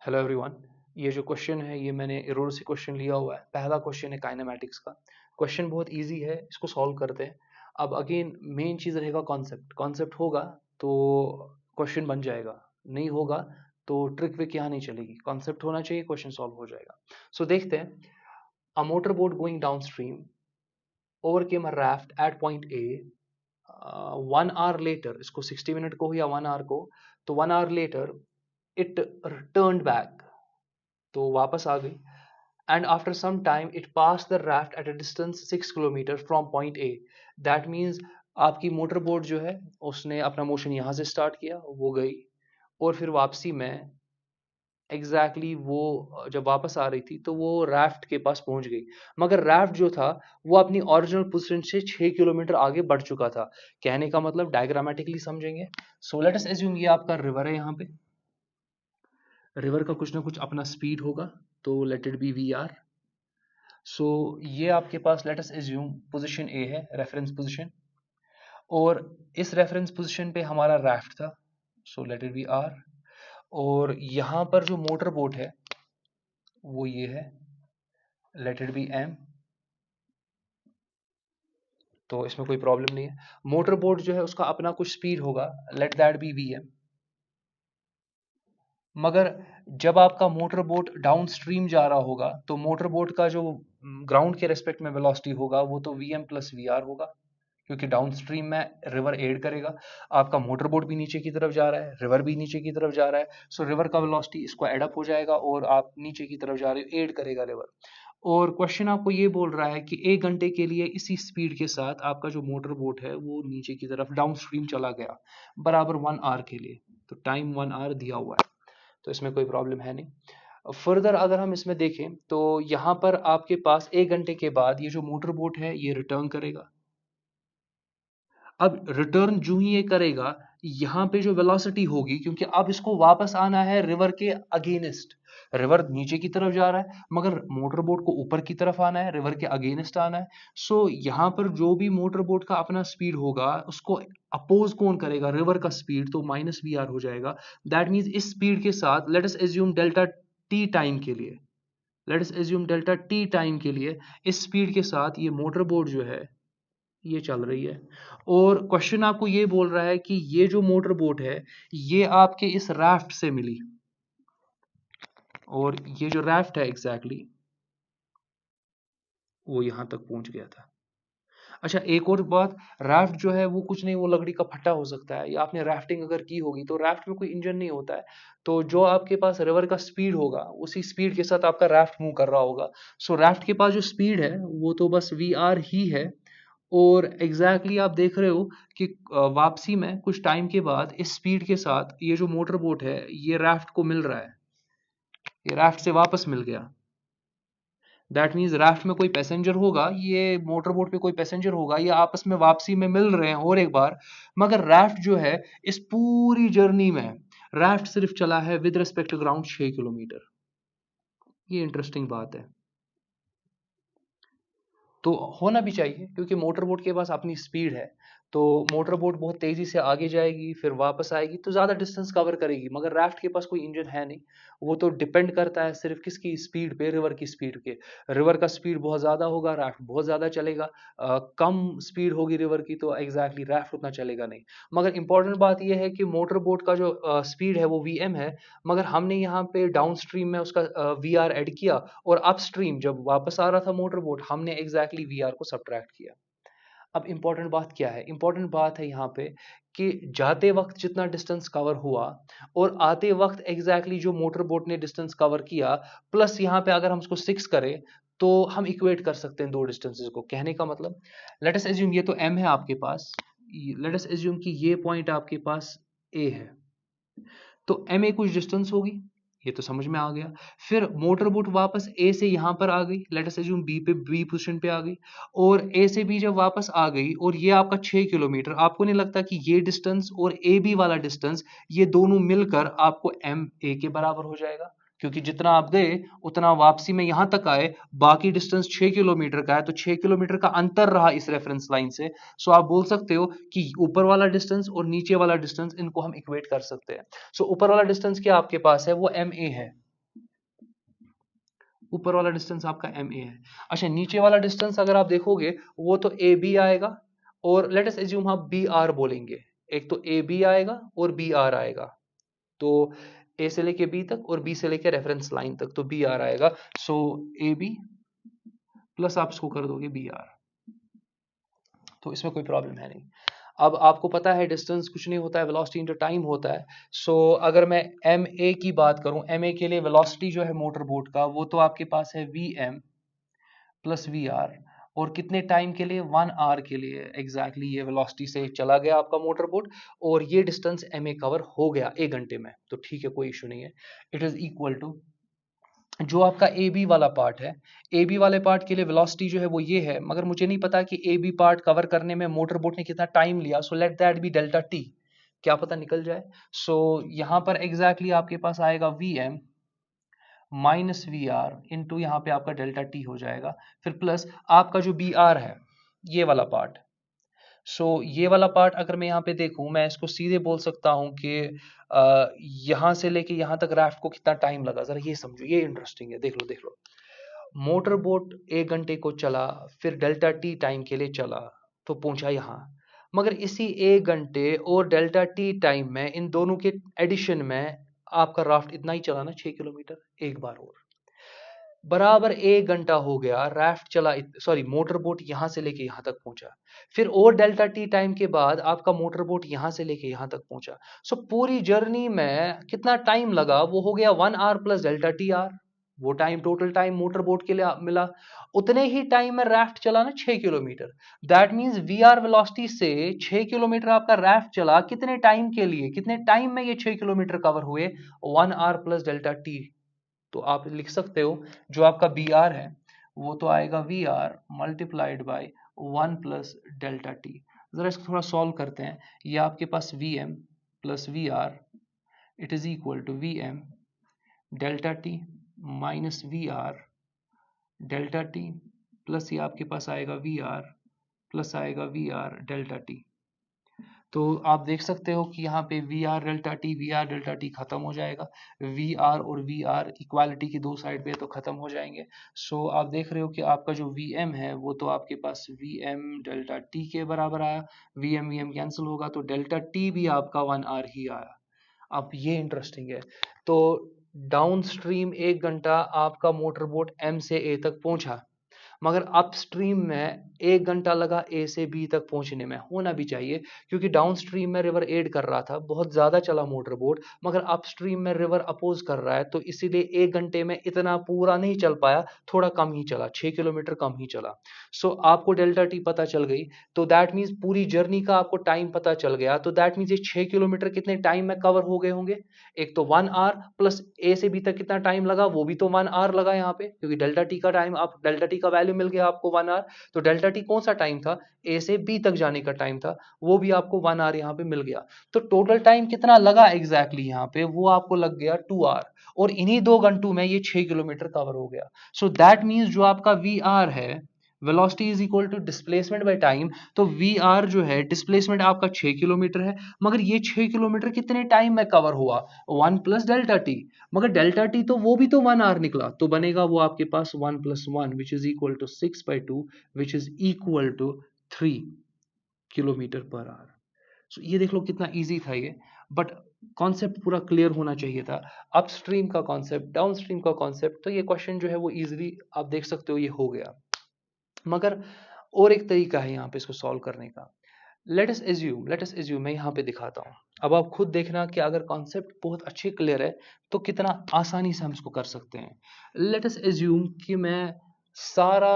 Hello everyone. ये जो question है ये मैंने एरोर से क्वेश्चन लिया हुआ है। पहला क्वेश्चन है काइनेमैटिक्स का। क्वेश्चन बहुत इजी है, इसको सॉल्व करते हैं। अब अगेन मेन चीज़ रहेगा कॉन्सेप्ट। कॉन्सेप्ट होगा तो क्वेश्चन बन जाएगा, नहीं होगा तो ट्रिक विक यहाँ नहीं चलेगी। कॉन्सेप्ट होना चाहिए, क्वेश्चन सॉल्व हो जाएगा। सो देखते हैं। A motor boat going downstream overcame a raft at point A. 1 hour later, इसको 60 मिनट को या 1 आवर को, तो 1 hour later it turn back, तो वापस आ गई। And after some time it pass the raft at a distance 6 kilometre from point A. That means आपकी मोटर बोट जो है उसने अपना मोशन यहाँ से स्टार्ट किया, वो गई, और फिर वापसी में वो जब वापस आ रही थी तो वो राफ्ट के पास पहुंच गई। मगर राफ्ट जो था वो अपनी ओरिजिनल पोजीशन से 6 किलोमीटर आगे बढ़ चुका था। कहने का मतलब डायग्रामेटिकली समझेंगे। सो लेट अस एज्यूम ये आपका रिवर है। यहाँ पे रिवर का कुछ ना कुछ अपना स्पीड होगा, तो let it be V R. So ये आपके पास let us assume position A है, रेफरेंस पोजीशन, और इस रेफरेंस पोजीशन पे हमारा राफ्ट था। So let it be R. और यहाँ पर जो मोटर बोट है वो ये है, लेट इट बी एम। तो इसमें कोई प्रॉब्लम नहीं है। मोटर बोट जो है उसका अपना कुछ स्पीड होगा, let that be V M. मगर जब आपका मोटर बोट डाउन स्ट्रीम जा रहा होगा तो मोटर बोट का जो ग्राउंड के रेस्पेक्ट में वेलोसिटी होगा वो तो V M plus V R होगा, क्योंकि डाउन स्ट्रीम में रिवर एड करेगा। आपका मोटर बोट भी नीचे की तरफ जा रहा है, रिवर भी नीचे की तरफ जा रहा है। सो रिवर का वेलोसिटी इसको एडअप हो जाएगा और आप नीचे की तरफ जा रहे हो, एड करेगा रिवर। और क्वेश्चन आपको ये बोल रहा है कि 1 घंटे के लिए इसी स्पीड के साथ आपका जो मोटर बोट है वो नीचे की तरफ डाउन स्ट्रीम चला गया, बराबर 1 आवर के लिए। तो टाइम 1 आवर दिया हुआ है, तो इसमें कोई प्रॉब्लम है नहीं। फर्दर अगर हम इसमें देखें तो यहाँ पर आपके पास 1 घंटे के बाद ये जो मोटर बोट है ये रिटर्न करेगा। अब रिटर्न जो ही ये करेगा, यहाँ पे जो वेलोसिटी होगी, क्योंकि अब इसको वापस आना है रिवर के अगेंस्ट। रिवर नीचे की तरफ जा रहा है मगर मोटर बोट को ऊपर की तरफ आना है, रिवर के अगेंस्ट आना है। सो यहाँ पर जो भी मोटर बोट का अपना स्पीड होगा उसको अपोज कौन करेगा, रिवर का स्पीड, तो माइनस वी आर हो जाएगा। दैट मीन्स इस स्पीड के साथ late us assume delta T time के लिए, late us assume delta T time के लिए इस स्पीड के साथ ये मोटर बोट जो है ये चल रही है। और क्वेश्चन आपको ये बोल रहा है कि ये जो मोटर बोट है ये आपके इस राफ्ट से मिली, और ये जो राफ्ट है एग्जैक्टली वो यहां तक पहुंच गया था। अच्छा, एक और बात, राफ्ट जो है वो कुछ नहीं, वो लकड़ी का फट्टा हो सकता है, या आपने राफ्टिंग अगर की होगी तो राफ्ट में कोई इंजन नहीं होता है। तो जो आपके पास रिवर का स्पीड होगा उसी स्पीड के साथ आपका राफ्ट मूव कर रहा होगा। सो राफ्ट के पास जो स्पीड है वो तो बस वी आर ही है। और आप देख रहे हो कि वापसी में कुछ टाइम के बाद इस स्पीड के साथ ये जो मोटर बोट है ये राफ्ट को मिल रहा है, ये राफ्ट से वापस मिल गया। दैट मीन्स राफ्ट में कोई पैसेंजर होगा, ये मोटर बोट पे कोई पैसेंजर होगा, ये आपस में वापसी में मिल रहे हैं और एक बार। मगर राफ्ट जो है इस पूरी जर्नी में राफ्ट सिर्फ चला है with respect to ground 6 kilometre. ये इंटरेस्टिंग बात है। तो होना भी चाहिए क्योंकि मोटर बोट के पास अपनी स्पीड है। तो मोटर बोट बहुत तेजी से आगे जाएगी फिर वापस आएगी तो ज्यादा डिस्टेंस कवर करेगी, मगर राफ्ट के पास कोई इंजन है नहीं। वो तो डिपेंड करता है सिर्फ किसकी स्पीड पे, रिवर की स्पीड के। रिवर का स्पीड बहुत ज्यादा होगा, राफ्ट बहुत ज्यादा चलेगा। कम स्पीड होगी रिवर की तो राफ्ट उतना चलेगा नहीं। मगर इंपॉर्टेंट बात यह है कि मोटर बोट का जो स्पीड है वो वी एम है, मगर हमने यहाँ पे डाउन स्ट्रीम में उसका वी आर एड किया, और अपस्ट्रीम जब वापस आ रहा था मोटर बोट हमने वी आर को सब्ट्रैक्ट किया। अब इंपॉर्टेंट बात क्या है, इंपॉर्टेंट बात है यहाँ पे कि जाते वक्त जितना डिस्टेंस कवर हुआ और आते वक्त जो मोटर बोट ने डिस्टेंस कवर किया, प्लस यहाँ पे अगर हम उसको 6 करें तो हम इक्वेट कर सकते हैं दो डिस्टेंसेस को। कहने का मतलब, लेट अस एज्यूम ये तो m है आपके पास, लेट अस एज्यूम कि ये पॉइंट आपके पास a है, तो एम ए कुछ डिस्टेंस होगी, ये तो समझ में आ गया। फिर मोटर बोट वापस ए से यहां पर आ गई, let us assume B position पे आ गई, और ए से बी जब वापस आ गई और ये आपका 6 किलोमीटर, आपको नहीं लगता कि ये डिस्टेंस और ए बी वाला डिस्टेंस ये दोनों मिलकर आपको एम ए के बराबर हो जाएगा? क्योंकि जितना आप गए उतना वापसी में यहां तक आए, बाकी डिस्टेंस 6 किलोमीटर का है, तो 6 किलोमीटर का अंतर रहा इस रेफरेंस लाइन से। सो आप बोल सकते हो कि ऊपर वाला डिस्टेंस और नीचे वाला डिस्टेंस इनको हम इक्वेट कर सकते हैं। सो ऊपर वाला डिस्टेंस क्या आपके पास है, वो एम ए है। ऊपर वाला डिस्टेंस आपका एम ए है। अच्छा, नीचे वाला डिस्टेंस अगर आप देखोगे वो तो ए बी आएगा, और लेट अस एज्यूम हम बी आर बोलेंगे। एक तो ए बी आएगा और बी आर आएगा, तो ए से लेके बी तक और बी से लेके रेफरेंस लाइन तक, तो बी आर आएगा। सो ए बी प्लस आप इसको कर दोगे बी आर, तो इसमें कोई प्रॉब्लम है नहीं। अब आपको पता है डिस्टेंस कुछ नहीं होता है, वेलोसिटी इंटू टाइम होता है। सो अगर मैं एम ए की बात करूं, एम ए के लिए वेलोसिटी जो है मोटर बोट का वो तो आपके पास है V M plus V R, और कितने टाइम के लिए, 1 आवर के लिए एग्जैक्टली ये वेलोसिटी से चला गया आपका मोटर बोट, और ये डिस्टेंस एम ए कवर हो गया 1 घंटे में, तो ठीक है कोई इशू नहीं है। इट इज इक्वल टू जो आपका ए बी वाला पार्ट है, ए बी वाले पार्ट के लिए वेलोसिटी जो है वो ये है, मगर मुझे नहीं पता कि ए बी पार्ट कवर करने में मोटर बोट ने कितना टाइम लिया, so let that be delta T, क्या पता निकल जाए। सो यहां पर एग्जैक्टली आपके पास आएगा V M minus V R into यहाँ पे आपका डेल्टा टी हो जाएगा, फिर प्लस आपका जो बी आर है ये वाला पार्ट। सो ये वाला पार्ट अगर मैं यहाँ पे देखूं, मैं इसको सीधे बोल सकता हूं कि यहां से लेके यहां तक राफ्ट को कितना टाइम लगा, जरा ये समझो, ये इंटरेस्टिंग है, देख लो देख लो। मोटर बोट 1 घंटे को चला, फिर डेल्टा टी टाइम के लिए चला, तो पहुंचा यहाँ, मगर इसी 1 घंटे और डेल्टा टी टाइम में इन दोनों के एडिशन में आपका राफ्ट इतना ही चला ना, 6 किलोमीटर, एक बार और बराबर 1 घंटा हो गया राफ्ट चला, सॉरी मोटर बोट यहां से लेके यहां तक पहुंचा, फिर और डेल्टा टी टाइम के बाद आपका मोटर बोट यहां से लेके यहां तक पहुंचा। सो पूरी जर्नी में कितना टाइम लगा, वो हो गया 1 hour plus delta T R, वो time total time motor boat के लिए मिला। उतने ही टाइम में राफ्ट चला ना 6 kilometre, that means V R velocity से 6 किलोमीटर आपका राफ्ट चला, कितने टाइम के लिए, कितने टाइम में ये 6 किलोमीटर कवर हुए, 1 आवर प्लस डेल्टा टी। तो आप लिख सकते हो जो आपका बी आर है वो तो आएगा V R multiplied by 1 plus delta T. जरा इसको थोड़ा सॉल्व करते हैं, ये आपके पास V M plus V R it is equal to V M delta T minus V R delta T, plus ये आपके पास आएगा वी आर प्लस आएगा वी आर डेल्टा टी। तो आप देख सकते हो कि यहाँ पे वी आर डेल्टा टी खत्म हो जाएगा, वी आर और वी आर इक्वालिटी की दो साइड पे तो खत्म हो जाएंगे। सो आप देख रहे हो कि आपका जो वी एम है वो तो आपके पास वी एम डेल्टा टी के बराबर आया, वी एम कैंसिल होगा तो डेल्टा टी भी आपका 1 आवर ही आया। अब ये इंटरेस्टिंग है, तो डाउन स्ट्रीम 1 घंटा आपका मोटर बोट एम से ए तक पहुंचा, मगर अपस्ट्रीम में 1 घंटा लगा ए से बी तक पहुंचने में, होना भी चाहिए क्योंकि डाउनस्ट्रीम में रिवर एड कर रहा था, बहुत ज्यादा चला मोटर बोट, मगर अपस्ट्रीम में रिवर अपोज कर रहा है, तो इसीलिए 1 घंटे में इतना पूरा नहीं चल पाया, थोड़ा कम ही चला, 6 किलोमीटर कम ही चला। सो आपको डेल्टा टी पता चल गई, तो दैट मीन्स पूरी जर्नी का आपको टाइम पता चल गया, तो दैट मीन्स ये 6 किलोमीटर कितने टाइम में कवर हो गए होंगे, एक तो 1 आवर प्लस ए से बी तक कितना टाइम लगा, वो भी तो 1 आवर लगा यहाँ पे, क्योंकि डेल्टा टी का टाइम, आप डेल्टा टी का वैल्यू मिल गया आपको 1 आवर, तो डेल्टा टी कौन सा टाइम था, ए से बी तक जाने का टाइम था, वो भी आपको 1 आवर यहाँ पे मिल गया। तो टोटल टाइम कितना लगा एग्जैक्टली यहाँ पे, वो आपको लग गया 2 आवर, और इन्हीं 2 घंटों में ये 6 किलोमीटर कवर हो गया। सो दैट मीन्स जो आपका वी आर है, velocity is equal to displacement by time, तो वी आर जो है डिस्प्लेसमेंट आपका 6 किलोमीटर है, मगर ये 6 किलोमीटर कितने टाइम में कवर हुआ, 1 प्लस डेल्टा टी, मगर डेल्टा टी तो वो भी तो 1 आवर निकला, तो बनेगा वो आपके पास 1 + 1 which is equal to 6/2 which is equal to 3 kilometre per hour. So ये देख लो कितना इजी था ये, बट कॉन्सेप्ट पूरा क्लियर होना चाहिए था, अपस्ट्रीम का कॉन्सेप्ट, डाउनस्ट्रीम का कॉन्सेप्ट, तो ये क्वेश्चन जो है वो इजीली आप देख सकते हो ये हो गया। मगर और एक तरीका है यहाँ पे इसको सॉल्व करने का, लेट अस एज्यूम, मैं यहाँ पे दिखाता हूँ, अब आप खुद देखना कि अगर कॉन्सेप्ट बहुत अच्छे क्लियर है तो कितना आसानी से हम इसको कर सकते हैं। लेट अस एज्यूम कि मैं सारा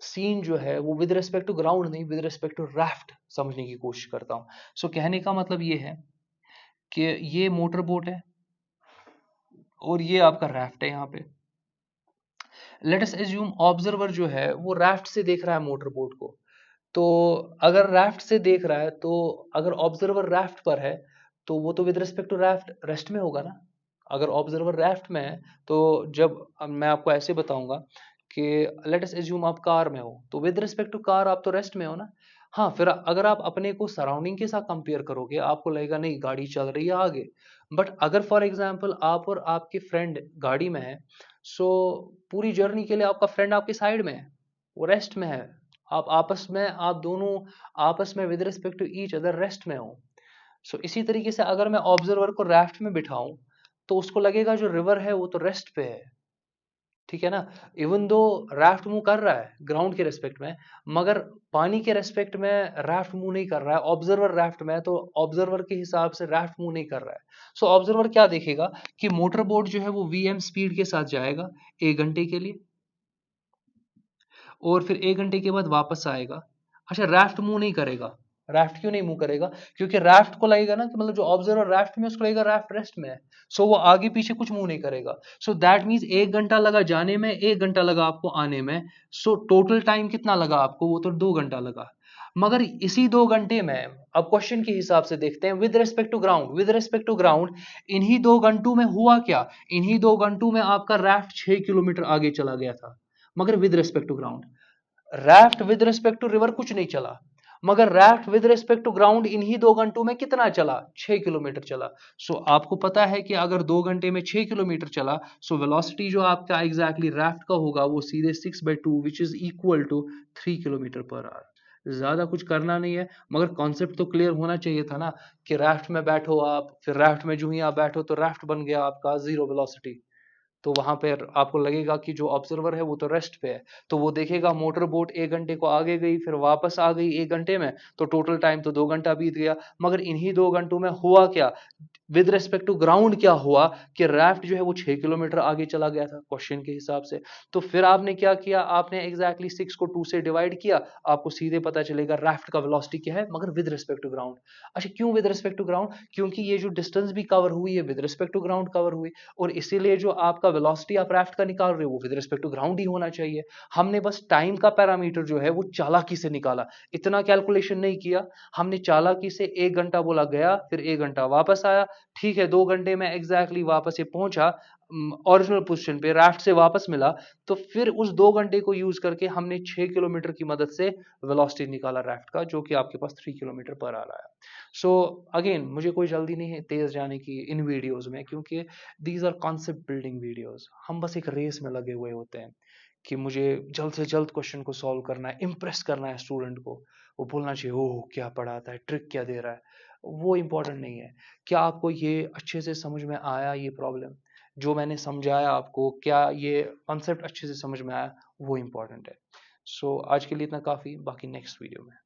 सीन जो है वो विद रिस्पेक्ट टू ग्राउंड नहीं, विद रिस्पेक्ट टू राफ्ट समझने की कोशिश करता हूँ। सो कहने का मतलब ये है कि ये मोटर बोट है और ये आपका राफ्ट है यहाँ पे। लेट अस एज्यूम ऑब्जर्वर जो है वो राफ्ट से देख रहा है मोटर बोट को, तो अगर राफ्ट से देख रहा है, तो अगर ऑब्जर्वर राफ्ट पर है तो वो तो with respect to raft rest में होगा ना। अगर ऑब्जर्वर राफ्ट में है तो जब मैं आपको ऐसे बताऊंगा कि लेट अस एज्यूम आप कार में हो, तो विद रिस्पेक्ट टू कार आप तो रेस्ट में हो ना। हाँ, फिर अगर आप अपने को सराउंडिंग के साथ कंपेयर करोगे आपको लगेगा नहीं गाड़ी चल रही है आगे, बट अगर फॉर एग्जांपल आप और आपके फ्रेंड गाड़ी में है, सो पूरी जर्नी के लिए आपका फ्रेंड आपके साइड में है, वो रेस्ट में है, आप आपस में, आप दोनों आपस में with respect to each other rest में हो। सो इसी तरीके से अगर मैं ऑब्जर्वर को राफ्ट में बिठाऊं तो उसको लगेगा जो रिवर है वो तो रेस्ट पे है, ठीक है ना। इवन दो राफ्ट मूव कर रहा है ग्राउंड के रेस्पेक्ट में, मगर पानी के रेस्पेक्ट में राफ्ट मूव नहीं कर रहा है। ऑब्जर्वर राफ्ट में है तो ऑब्जर्वर के हिसाब से राफ्ट मूव नहीं कर रहा है। सो ऑब्जर्वर क्या देखेगा कि मोटर बोट जो है वो वीएम स्पीड के साथ जाएगा 1 घंटे के लिए, और फिर 1 घंटे के बाद वापस आएगा। अच्छा, राफ्ट मूव नहीं करेगा। राफ्ट क्यों नहीं मूव करेगा? क्योंकि राफ्ट को लगेगा ना कि मतलब जो ऑब्जर्वर राफ्ट में, उसको लगेगा राफ्ट रेस्ट में है, सो वो आगे पीछे कुछ मूव नहीं करेगा। सो दैट मीन्स 1 घंटा लगा जाने में, 1 घंटा लगा आपको आने में। सो टोटल टाइम कितना लगा आपको? वो तो 2 घंटा लगा। मगर इसी 2 घंटे में अब क्वेश्चन के हिसाब से देखते हैं with respect to ground, with respect to ground इन्हीं 2 घंटों में हुआ क्या? इन्हीं 2 घंटों में आपका राफ्ट 6 किलोमीटर आगे चला गया था, मगर with respect to ground. Raft with respect to river कुछ नहीं चला, मगर raft with respect to ground इन्हीं 2 घंटों में कितना चला? 6 किलोमीटर चला। सो आपको पता है कि अगर 2 घंटे में 6 किलोमीटर चला, सो वेलोसिटी जो आपका एग्जैक्टली राफ्ट का होगा वो सीधे 6/2 which is equal to 3 kilometre per hour. ज्यादा कुछ करना नहीं है, मगर कॉन्सेप्ट तो क्लियर होना चाहिए था ना, कि राफ्ट में बैठो आप, फिर राफ्ट में जो ही आप बैठो तो राफ्ट बन गया आपका जीरो वेलोसिटी। तो वहां पर आपको लगेगा कि जो ऑब्जर्वर है वो तो रेस्ट पे है, तो वो देखेगा मोटर बोट 1 घंटे को आगे गई फिर वापस आ गई 1 घंटे में, तो टोटल टाइम तो 2 घंटा बीत गया। मगर इन्हीं 2 घंटों में हुआ क्या? विद रिस्पेक्ट टू ग्राउंड क्या हुआ कि राफ्ट जो है वो 6 किलोमीटर आगे चला गया था क्वेश्चन के हिसाब से। तो फिर आपने क्या किया? आपने एग्जैक्टली 6 को 2 से डिवाइड किया, आपको सीधे पता चलेगा राफ्ट का वेलोसिटी क्या है, मगर विद रिस्पेक्ट टू ग्राउंड। अच्छा, क्यों विद रिस्पेक्ट टू ग्राउंड? क्योंकि ये जो डिस्टेंस भी कवर हुई है with respect to ground cover हुई, और इसीलिए जो आपका वेलोसिटी आप राफ्ट का निकाल रहे हो वो विद रिस्पेक्ट टू ग्राउंड ही होना चाहिए। हमने बस टाइम का पैरामीटर जो है वो चालाकी से निकाला, इतना कैलकुलेशन नहीं किया। हमने चालाकी से 1 घंटा बोला गया, फिर 1 घंटा वापस आया, ठीक है 2 घंटे में एग्जैक्टली वापस ये पहुंचा ओरिजिनल पोजीशन पे, राफ्ट से वापस मिला। तो फिर उस 2 घंटे को यूज करके हमने 6 किलोमीटर की मदद से वेलोसिटी निकाला राफ्ट का, जो कि आपके पास 3 किलोमीटर पर आ रहा है। सो अगेन मुझे कोई जल्दी नहीं है तेज जाने की इन वीडियोस में, क्योंकि these are concept building videos. हम बस एक रेस में लगे हुए होते हैं कि मुझे जल्द से जल्द क्वेश्चन को सॉल्व करना है, इम्प्रेस करना है स्टूडेंट को, वो बोलना चाहिए ओह क्या पढ़ाता है, ट्रिक क्या दे रहा है। वो इंपॉर्टेंट नहीं है। क्या आपको ये अच्छे से समझ में आया? ये प्रॉब्लम जो मैंने समझाया आपको, क्या ये कॉन्सेप्ट अच्छे से समझ में आया? वो इंपॉर्टेंट है। सो आज के लिए इतना काफ़ी, बाकी नेक्स्ट वीडियो में